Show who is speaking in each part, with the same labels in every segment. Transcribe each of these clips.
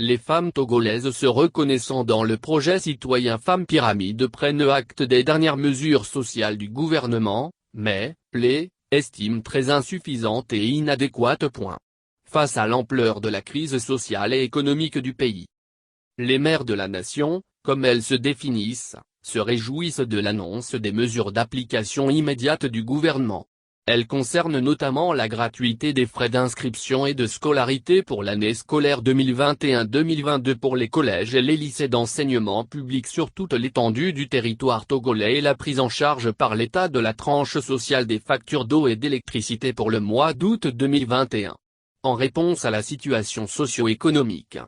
Speaker 1: Les femmes togolaises se reconnaissant dans le projet citoyen Femmes Pyramide prennent acte des dernières mesures sociales du gouvernement, mais, les estiment très insuffisantes et inadéquates. Face à l'ampleur de la crise sociale et économique du pays, les mères de la nation, comme elles se définissent, se réjouissent de l'annonce des mesures d'application immédiate du gouvernement. Elles concernent notamment la gratuité des frais d'inscription et de scolarité pour l'année scolaire 2021-2022 pour les collèges et les lycées d'enseignement public sur toute l'étendue du territoire togolais et la prise en charge par l'État de la tranche sociale des factures d'eau et d'électricité pour le mois d'août 2021. En réponse à la situation socio-économique.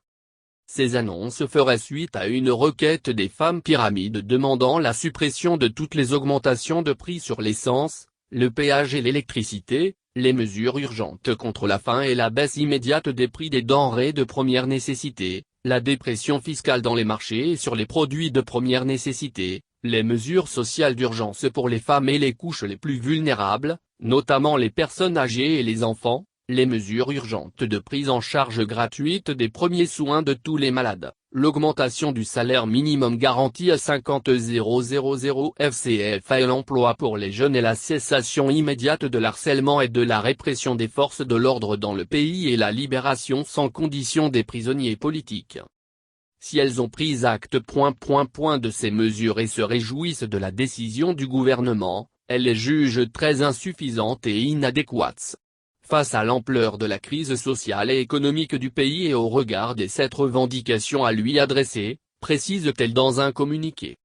Speaker 1: Ces annonces feraient suite à une requête des femmes pyramides demandant la suppression de toutes les augmentations de prix sur l'essence, le péage et l'électricité, les mesures urgentes contre la faim et la baisse immédiate des prix des denrées de première nécessité, la dépression fiscale dans les marchés et sur les produits de première nécessité, les mesures sociales d'urgence pour les femmes et les couches les plus vulnérables, notamment les personnes âgées et les enfants, les mesures urgentes de prise en charge gratuite des premiers soins de tous les malades, l'augmentation du salaire minimum garanti à 50 000 FCFA et l'emploi pour les jeunes et la cessation immédiate de l'harcèlement et de la répression des forces de l'ordre dans le pays et la libération sans condition des prisonniers politiques. Si elles ont pris acte de ces mesures et se réjouissent de la décision du gouvernement, elles les jugent très insuffisantes et inadéquates. Face à l'ampleur de la crise sociale et économique du pays et au regard des 7 revendications à lui adressées, précise-t-elle dans un communiqué.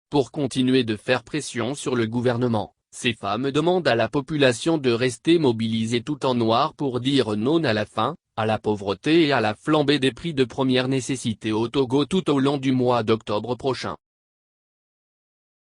Speaker 1: Pour continuer de faire pression sur le gouvernement, ces femmes demandent à la population de rester mobilisée tout en noir pour dire non à la faim, à la pauvreté et à la flambée des prix de première nécessité au Togo tout au long du mois d'octobre prochain.